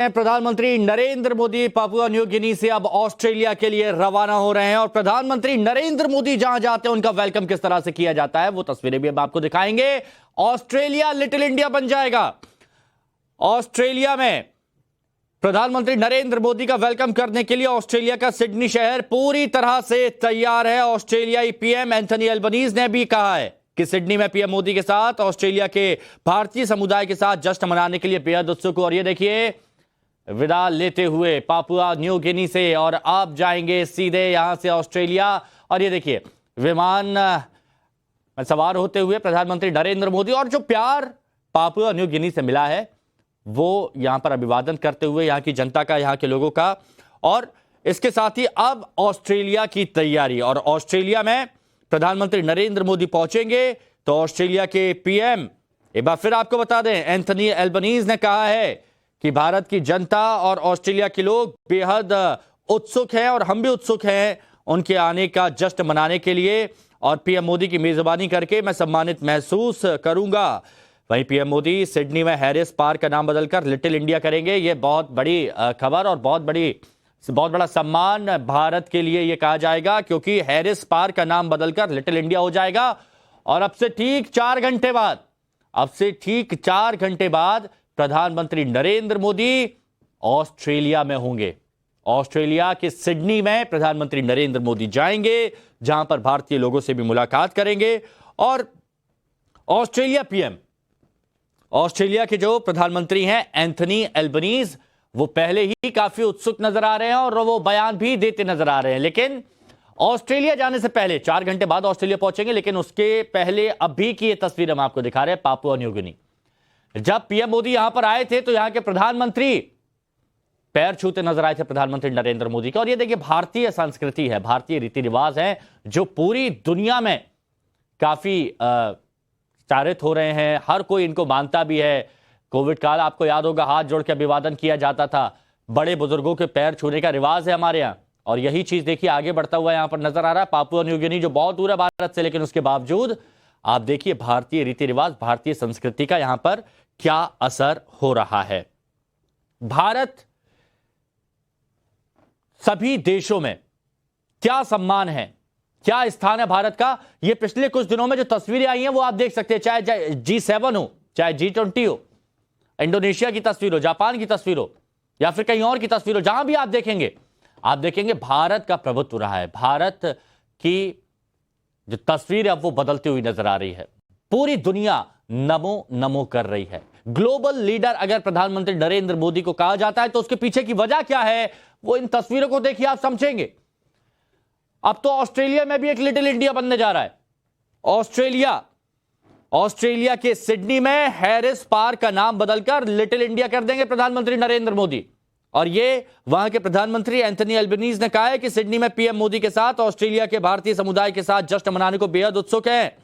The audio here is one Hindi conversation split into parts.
प्रधानमंत्री Narendra Modi Papua New Guinea से अब ऑस्ट्रेलिया के लिए रवाना हो रहे हैं और प्रधानमंत्री नरेंद्र मोदी जहां जाते हैं उनका वेलकम किस तरह से किया जाता है वो तस्वीरें भी हम आपको दिखाएंगे। ऑस्ट्रेलिया लिटिल इंडिया बन जाएगा। ऑस्ट्रेलिया में प्रधानमंत्री नरेंद्र मोदी का वेलकम करने के लिए ऑस्ट्रेलिया का सिडनी शहर पूरी तरह से तैयार है। ऑस्ट्रेलियाई पीएम एंथनी एल्बनीज ने भी कहा है कि सिडनी में पीएम मोदी के साथ ऑस्ट्रेलिया के भारतीय समुदाय के साथ जश्न मनाने के लिए बेहद उत्सुक हो। और ये देखिए विदा लेते हुए पापुआ न्यू गिनी से और आप जाएंगे सीधे यहां से ऑस्ट्रेलिया। और ये देखिए विमान में सवार होते हुए प्रधानमंत्री नरेंद्र मोदी और जो प्यार पापुआ न्यू गिनी से मिला है वो यहां पर अभिवादन करते हुए यहां की जनता का, यहां के लोगों का। और इसके साथ ही अब ऑस्ट्रेलिया की तैयारी, और ऑस्ट्रेलिया में प्रधानमंत्री नरेंद्र मोदी पहुंचेंगे तो ऑस्ट्रेलिया के पीएम, एक बार फिर आपको बता दें, एंथनी एल्बनीज ने कहा है कि भारत की जनता और ऑस्ट्रेलिया के लोग बेहद उत्सुक हैं और हम भी उत्सुक हैं उनके आने का जश्न मनाने के लिए। और पीएम मोदी की मेजबानी करके मैं सम्मानित महसूस करूंगा। वहीं पीएम मोदी सिडनी में हैरिस पार्क का नाम बदलकर लिटिल इंडिया करेंगे। यह बहुत बड़ी खबर और बहुत बड़ा सम्मान भारत के लिए यह कहा जाएगा, क्योंकि हैरिस पार्क का नाम बदलकर लिटिल इंडिया हो जाएगा। और अब से ठीक 4 घंटे बाद प्रधानमंत्री नरेंद्र मोदी ऑस्ट्रेलिया में होंगे। ऑस्ट्रेलिया के सिडनी में प्रधानमंत्री नरेंद्र मोदी जाएंगे, जहां पर भारतीय लोगों से भी मुलाकात करेंगे। और ऑस्ट्रेलिया पीएम, ऑस्ट्रेलिया के जो प्रधानमंत्री हैं एंथनी एल्बनीज, वो पहले ही काफी उत्सुक नजर आ रहे हैं और वो बयान भी देते नजर आ रहे हैं। लेकिन ऑस्ट्रेलिया जाने से पहले 4 घंटे बाद ऑस्ट्रेलिया पहुंचेंगे, लेकिन उसके पहले अभी की ये तस्वीर हम आपको दिखा रहे हैं पापुआ न्यू गिनी। जब पीएम मोदी यहां पर आए थे तो यहां के प्रधानमंत्री पैर छूते नजर आए थे प्रधानमंत्री नरेंद्र मोदी के। और ये देखिए भारतीय संस्कृति है, भारतीय रीति रिवाज है जो पूरी दुनिया में काफी चारित हो रहे हैं। हर कोई इनको मानता भी है। कोविड काल आपको याद होगा, हाथ जोड़ के अभिवादन किया जाता था। बड़े बुजुर्गों के पैर छूने का रिवाज है हमारे यहाँ। और यही चीज देखिए आगे बढ़ता हुआ यहां पर नजर आ रहा है। पापुआ न्यू गिनी जो बहुत दूर है भारत से, लेकिन उसके बावजूद आप देखिए भारतीय रीति रिवाज, भारतीय संस्कृति का यहां पर क्या असर हो रहा है। भारत सभी देशों में क्या सम्मान है, क्या स्थान है भारत का, यह पिछले कुछ दिनों में जो तस्वीरें आई हैं वो आप देख सकते हैं। चाहे G7 हो, चाहे G20 हो, इंडोनेशिया की तस्वीर हो, जापान की तस्वीर हो, या फिर कहीं और की तस्वीर हो, जहां भी आप देखेंगे भारत का प्रभुत्व रहा है। भारत की जो तस्वीर है अब वो बदलती हुई नजर आ रही है। पूरी दुनिया नमो नमो कर रही है। ग्लोबल लीडर अगर प्रधानमंत्री नरेंद्र मोदी को कहा जाता है तो उसके पीछे की वजह क्या है वो इन तस्वीरों को देखिए आप समझेंगे। अब तो ऑस्ट्रेलिया में भी एक लिटिल इंडिया बनने जा रहा है। ऑस्ट्रेलिया के सिडनी में हैरिस पार्क का नाम बदलकर लिटिल इंडिया कर देंगे प्रधानमंत्री नरेंद्र मोदी। और ये वहां के प्रधानमंत्री एंथनी एल्बनीज ने कहा है कि सिडनी में पीएम मोदी के साथ ऑस्ट्रेलिया के भारतीय समुदाय के साथ जश्न मनाने को बेहद उत्सुक है।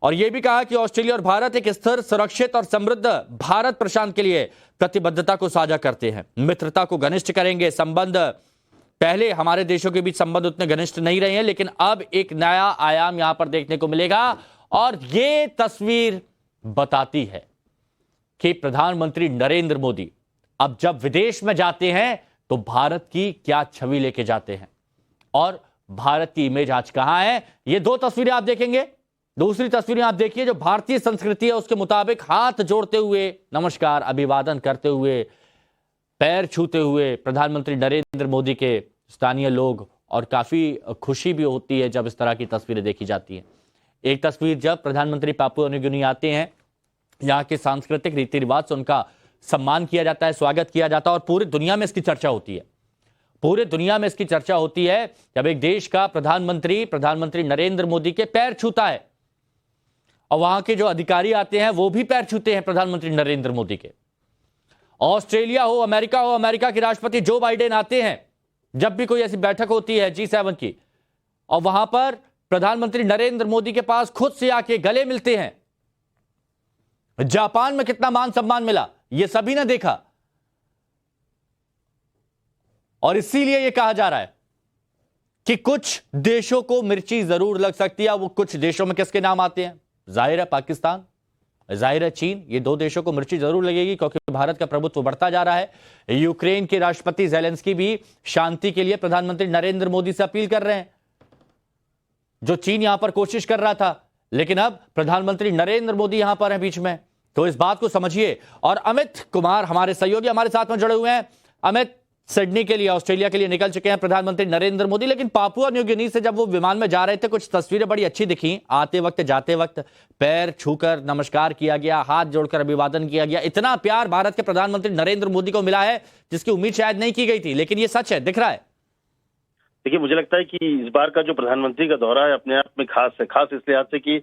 और यह भी कहा कि ऑस्ट्रेलिया और भारत एक स्थिर, सुरक्षित और समृद्ध भारत प्रशांत के लिए प्रतिबद्धता को साझा करते हैं, मित्रता को घनिष्ठ करेंगे। संबंध, पहले हमारे देशों के बीच संबंध उतने घनिष्ठ नहीं रहे हैं, लेकिन अब एक नया आयाम यहां पर देखने को मिलेगा। और यह तस्वीर बताती है कि प्रधानमंत्री नरेंद्र मोदी अब जब विदेश में जाते हैं तो भारत की क्या छवि लेके जाते हैं और भारत की इमेज आज कहां है। ये 2 तस्वीरें आप देखेंगे। दूसरी तस्वीरें आप देखिए जो भारतीय संस्कृति है उसके मुताबिक हाथ जोड़ते हुए, नमस्कार, अभिवादन करते हुए, पैर छूते हुए प्रधानमंत्री नरेंद्र मोदी के स्थानीय लोग। और काफी खुशी भी होती है जब इस तरह की तस्वीरें देखी जाती हैं। एक तस्वीर जब प्रधानमंत्री पापुआ न्यू गिनी आते हैं, यहाँ के सांस्कृतिक रीति रिवाज से उनका सम्मान किया जाता है, स्वागत किया जाता है। और पूरी दुनिया में इसकी चर्चा होती है। पूरे दुनिया में इसकी चर्चा होती है जब एक देश का प्रधानमंत्री नरेंद्र मोदी के पैर छूता है। और वहां के जो अधिकारी आते हैं वो भी पैर छूते हैं प्रधानमंत्री नरेंद्र मोदी के। ऑस्ट्रेलिया हो, अमेरिका के राष्ट्रपति जो बाइडेन आते हैं, जब भी कोई ऐसी बैठक होती है G7 की, और वहां पर प्रधानमंत्री नरेंद्र मोदी के पास खुद से आके गले मिलते हैं। जापान में कितना मान सम्मान मिला ये सभी ने देखा। और इसीलिए यह कहा जा रहा है कि कुछ देशों को मिर्ची जरूर लग सकती है। वो कुछ देशों में किसके नाम आते हैं? जाहिर है पाकिस्तान, जाहिर है चीन, ये दो देशों को मिर्ची जरूर लगेगी क्योंकि भारत का प्रभुत्व बढ़ता जा रहा है। यूक्रेन के राष्ट्रपति जेलेंस्की भी शांति के लिए प्रधानमंत्री नरेंद्र मोदी से अपील कर रहे हैं, जो चीन यहां पर कोशिश कर रहा था, लेकिन अब प्रधानमंत्री नरेंद्र मोदी यहां पर हैं बीच में। तो इस बात को समझिए। और अमित कुमार हमारे सहयोगी हमारे साथ में जुड़े हुए हैं। अमित, सिडनी के लिए, ऑस्ट्रेलिया के लिए निकल चुके हैं प्रधानमंत्री नरेंद्र मोदी, लेकिन पापुआ न्यू गिनी से जब वो विमान में जा रहे थे कुछ तस्वीरें बड़ी अच्छी दिखी। आते वक्त जाते वक्त पैर छूकर नमस्कार किया गया, हाथ जोड़कर अभिवादन किया गया। इतना प्यार भारत के प्रधानमंत्री नरेंद्र मोदी को मिला है जिसकी उम्मीद शायद नहीं की गई थी, लेकिन ये सच है, दिख रहा है। देखिए, मुझे लगता है कि इस बार का जो प्रधानमंत्री का दौरा है अपने आप में खास है। खास इस लिहाज से कि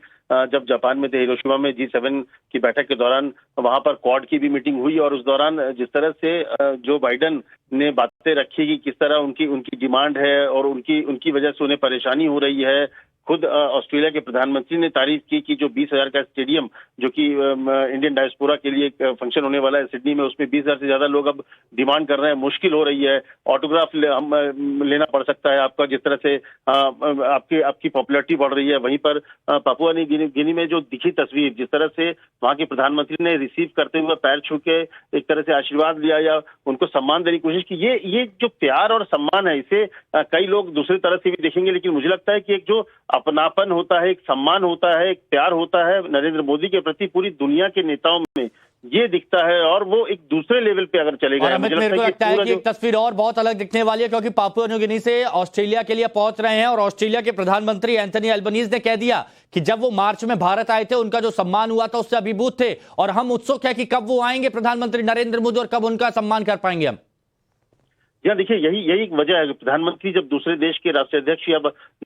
जब जापान में थे, हिरोशिमा में G7 की बैठक के दौरान वहां पर क्वाड की भी मीटिंग हुई और उस दौरान जिस तरह से जो बाइडन ने बातें रखी कि किस तरह उनकी डिमांड है और उनकी वजह से उन्हें परेशानी हो रही है। खुद ऑस्ट्रेलिया के प्रधानमंत्री ने तारीफ की कि जो 20,000 का स्टेडियम जो कि इंडियन डायस्पोरा के लिए एक फंक्शन होने वाला है सिडनी में, उसमें 20,000 से ज्यादा लोग अब डिमांड कर रहे हैं। मुश्किल हो रही है, ऑटोग्राफ लेना पड़ सकता है आपका, जिस तरह से आपकी पॉपुलैरिटी बढ़ रही है। वहीं पर पापुआ न्यू गिनी में जो दिखी तस्वीर, जिस तरह से वहां के प्रधानमंत्री ने रिसीव करते हुए पैर छू के एक तरह से आशीर्वाद लिया या उनको सम्मान देने की कोशिश की, ये जो प्यार और सम्मान है, इसे कई लोग दूसरी तरह से भी देखेंगे। लेकिन मुझे लगता है कि एक जो अपनापन होता है, एक सम्मान होता है, एक प्यार होता है नरेंद्र मोदी के प्रति पूरी दुनिया के नेताओं में, ये दिखता है और वो एक दूसरे लेवल पे अगर चले गए। मेरे को लगता है कि एक तस्वीर और बहुत अलग दिखने वाली है, क्योंकि पापुआ न्यू गिनी से ऑस्ट्रेलिया के लिए पहुंच रहे हैं और ऑस्ट्रेलिया के प्रधानमंत्री एंथनी अल्बनीज ने कह दिया कि जब वो मार्च में भारत आए थे उनका जो सम्मान हुआ था उससे अभिभूत थे और हम उत्सुक है कि कब वो आएंगे प्रधानमंत्री नरेंद्र मोदी और कब उनका सम्मान कर पाएंगे हम। देखिए, यही एक वजह है। प्रधानमंत्री जब दूसरे देश के राष्ट्राध्यक्ष या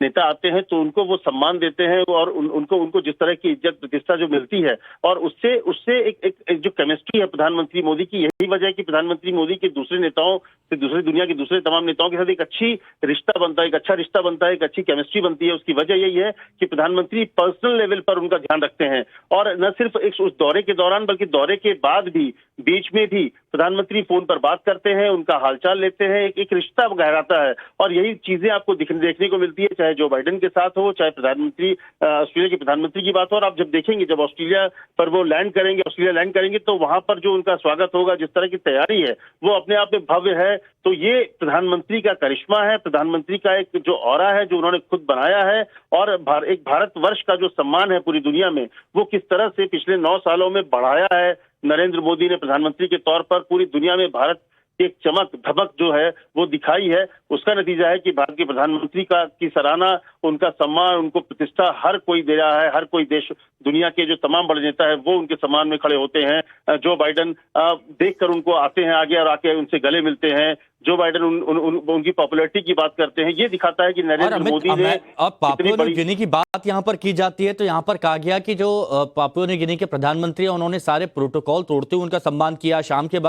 नेता आते हैं तो उनको वो सम्मान देते हैं और उनको जिस तरह की इज्जत प्रतिष्ठा जो मिलती है और उससे एक जो केमिस्ट्री है प्रधानमंत्री मोदी की, यही वजह है कि प्रधानमंत्री मोदी के दूसरे नेताओं से, दूसरी दुनिया के दूसरे तमाम नेताओं के साथ एक अच्छी रिश्ता बनता है, एक अच्छा रिश्ता बनता है, एक अच्छी केमिस्ट्री बनती है। उसकी वजह यही है कि प्रधानमंत्री पर्सनल लेवल पर उनका ध्यान रखते हैं और न सिर्फ उस दौरे के दौरान बल्कि दौरे के बाद भी, बीच में भी प्रधानमंत्री फोन पर बात करते हैं, उनका हालचाल लेते हैं, एक रिश्ता गहराता है। और यही चीजें आपको देखने को मिलती है, चाहे जो बाइडन के साथ हो, चाहे प्रधानमंत्री ऑस्ट्रेलिया के प्रधानमंत्री की बात हो। और आप जब देखेंगे, जब ऑस्ट्रेलिया पर वो ऑस्ट्रेलिया लैंड करेंगे तो वहां पर जो उनका स्वागत होगा, जिस तरह की तैयारी है, वो अपने आप में भव्य है। तो ये प्रधानमंत्री का करिश्मा है, प्रधानमंत्री का एक जो ऑरा है जो उन्होंने खुद बनाया है और एक भारतवर्ष का जो सम्मान है पूरी दुनिया में, वो किस तरह से पिछले 9 सालों में बढ़ाया है नरेंद्र मोदी ने प्रधानमंत्री के तौर पर। पूरी दुनिया में भारत एक चमक धमक जो है वो दिखाई है। उसका नतीजा है कि भारत के प्रधानमंत्री की सराहना, उनका सम्मान, उनको प्रतिष्ठा हर कोई दे रहा है। हर कोई देश, दुनिया के जो तमाम बड़े नेता है वो उनके सम्मान में खड़े होते हैं। जो बाइडन देखकर उनको आते हैं आगे और आके उनसे गले मिलते हैं। जो बाइडन उनकी पॉपुलैरिटी की बात करते हैं। ये दिखाता है कि नरेंद्र मोदी ने। अब पापुआ न्यू गिनी की बात यहाँ पर की जाती है तो यहाँ पर कहा गया कि जो पापुआ न्यू गिनी के प्रधानमंत्री हैं उन्होंने सारे प्रोटोकॉल तोड़ते हुए उनका सम्मान किया। शाम के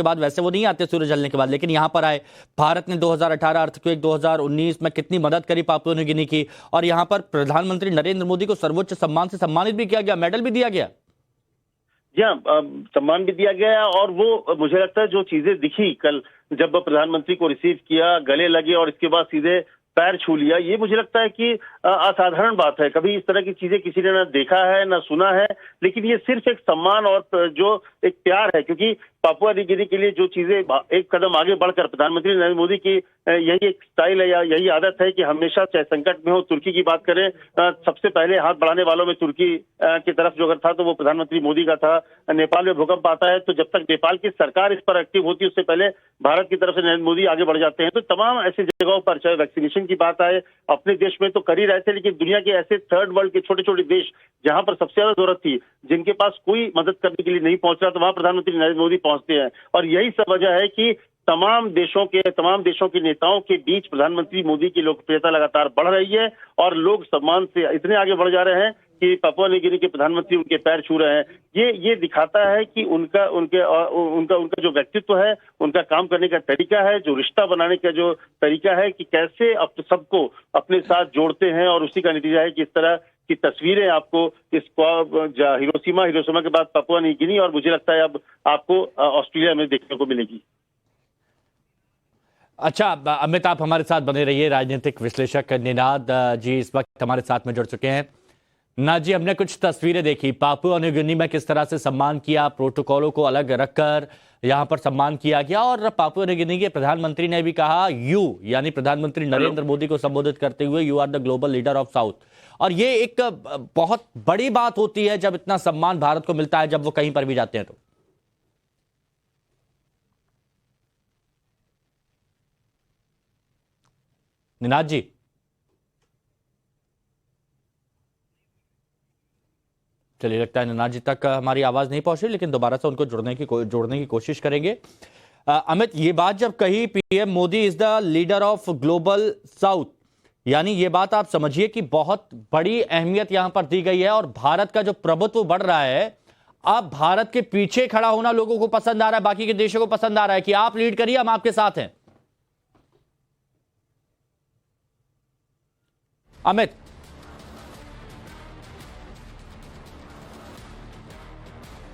बाद वैसे वो नहीं आते सूरज ढलने के बाद, लेकिन यहाँ पर आए। भारत ने 2018 अर्थक्वेक 2019 में कितनी मदद करी पापुआ न्यू गिनी की, और यहाँ पर प्रधानमंत्री नरेंद्र मोदी को सर्वोच्च सम्मान से सम्मानित भी किया गया, मेडल भी दिया गया। सम्मान भी दिया गया। और वो मुझे लगता है जो चीजें दिखी कल जब प्रधानमंत्री को रिसीव किया, गले लगे और इसके बाद सीधे पैर छू लिया, ये मुझे लगता है कि असाधारण बात है। कभी इस तरह की चीजें किसी ने ना देखा है ना सुना है, लेकिन ये सिर्फ एक सम्मान और जो एक प्यार है। क्योंकि पापुआ न्यू गिनी के लिए जो चीजें एक कदम आगे बढ़कर प्रधानमंत्री नरेंद्र मोदी की यही एक स्टाइल है या यही आदत है कि हमेशा चाहे संकट में हो, तुर्की की बात करें, सबसे पहले हाथ बढ़ाने वालों में तुर्की की तरफ जो अगर था तो वो प्रधानमंत्री मोदी का था। नेपाल में भूकंप आता है तो जब तक नेपाल की सरकार इस पर एक्टिव होती है उससे पहले भारत की तरफ से नरेंद्र मोदी आगे बढ़ जाते हैं। तो तमाम ऐसी जगहों पर, चाहे वैक्सीनेशन की बात आए, अपने देश में तो कर ही रहे थे, लेकिन दुनिया के ऐसे थर्ड वर्ल्ड के छोटे छोटे देश जहां पर सबसे ज्यादा जरूरत थी, जिनके पास कोई मदद करने के लिए नहीं पहुंच रहा, तो वहां प्रधानमंत्री नरेंद्र मोदी पहुंचते हैं। और यही सब वजह है कि तमाम देशों के नेताओं के बीच प्रधानमंत्री मोदी की लोकप्रियता लगातार बढ़ रही है और लोग सम्मान से इतने आगे बढ़ जा रहे हैं कि पापुआ न्यू गिनी के प्रधानमंत्री उनके पैर छू रहे हैं। ये दिखाता है कि उनका जो व्यक्तित्व है, उनका काम करने का तरीका है, जो रिश्ता बनाने का जो तरीका है कि कैसे सबको अपने साथ जोड़ते हैं। और उसी का नतीजा है कि इस तरह की तस्वीरें आपको हिरोशिमा के बाद पापुआ न्यू गिनी और मुझे लगता है अब आपको ऑस्ट्रेलिया में देखने को मिलेगी। अच्छा अमित, आप हमारे साथ बने रहिए। राजनीतिक विश्लेषक निनाद जी इस वक्त हमारे साथ में जुड़ चुके हैं। ना जी, हमने कुछ तस्वीरें देखी पापुआ न्यू गिनी में किस तरह से सम्मान किया, प्रोटोकॉलों को अलग रखकर यहां पर सम्मान किया गया। और पापुआ न्यू गिनी के प्रधानमंत्री ने भी कहा, यू यानी प्रधानमंत्री नरेंद्र मोदी को संबोधित करते हुए, you are the global leader of South. और ये एक बहुत बड़ी बात होती है जब इतना सम्मान भारत को मिलता है, जब वो कहीं पर भी जाते हैं तो। निनाद जी, चलिए, लगता है निनाद जी तक हमारी आवाज नहीं पहुंची, लेकिन दोबारा से उनको जोड़ने की कोशिश करेंगे। अमित, ये बात जब कही PM Modi is the leader of global south, यानी ये बात आप समझिए कि बहुत बड़ी अहमियत यहां पर दी गई है और भारत का जो प्रभुत्व बढ़ रहा है, अब भारत के पीछे खड़ा होना लोगों को पसंद आ रहा है, बाकी के देशों को पसंद आ रहा है कि आप लीड करिए, हम आपके साथ हैं। अमित,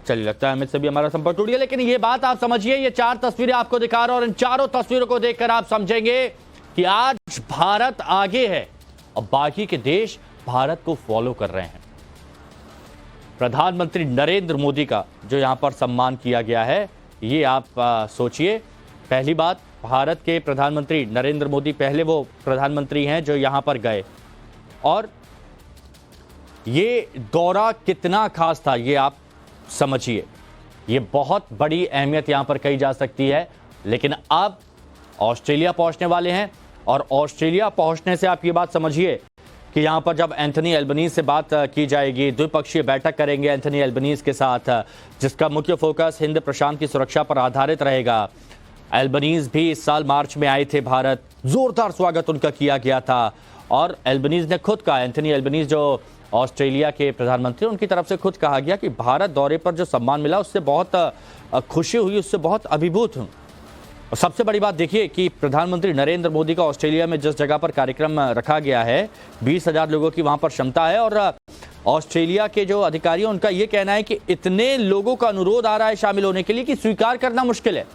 चलिए, लगता है अमित से भी हमारा संपर्क टूट गया, लेकिन ये बात आप समझिए, ये 4 तस्वीरें आपको दिखा रहा हूं और इन चारों तस्वीरों को देखकर आप समझेंगे कि आज भारत आगे है और बाकी के देश भारत को फॉलो कर रहे हैं। प्रधानमंत्री नरेंद्र मोदी का जो यहां पर सम्मान किया गया है, ये आप सोचिए। पहली बात, भारत के प्रधानमंत्री नरेंद्र मोदी पहले वो प्रधानमंत्री हैं जो यहां पर गए, और ये दौरा कितना खास था ये आप समझिए। ये बहुत बड़ी अहमियत यहां पर कही जा सकती है। लेकिन अब ऑस्ट्रेलिया पहुंचने वाले हैं और ऑस्ट्रेलिया पहुंचने से आप ये बात समझिए कि यहां पर जब एंथनी एल्बनीज से बात की जाएगी, द्विपक्षीय बैठक करेंगे एंथनी एल्बनीज के साथ, जिसका मुख्य फोकस हिंद प्रशांत की सुरक्षा पर आधारित रहेगा। एल्बनीज भी इस साल मार्च में आए थे भारत, जोरदार स्वागत उनका किया गया था और एल्बनीज ने खुद कहा, एंथनी एल्बनीज जो ऑस्ट्रेलिया के प्रधानमंत्री, उनकी तरफ से खुद कहा गया कि भारत दौरे पर जो सम्मान मिला उससे बहुत खुशी हुई, उससे बहुत अभिभूत हूं। और सबसे बड़ी बात देखिए कि प्रधानमंत्री नरेंद्र मोदी का ऑस्ट्रेलिया में जिस जगह पर कार्यक्रम रखा गया है, 20,000 लोगों की वहां पर क्षमता है और ऑस्ट्रेलिया के जो अधिकारी हैं उनका यह कहना है कि इतने लोगों का अनुरोध आ रहा है शामिल होने के लिए कि स्वीकार करना मुश्किल है।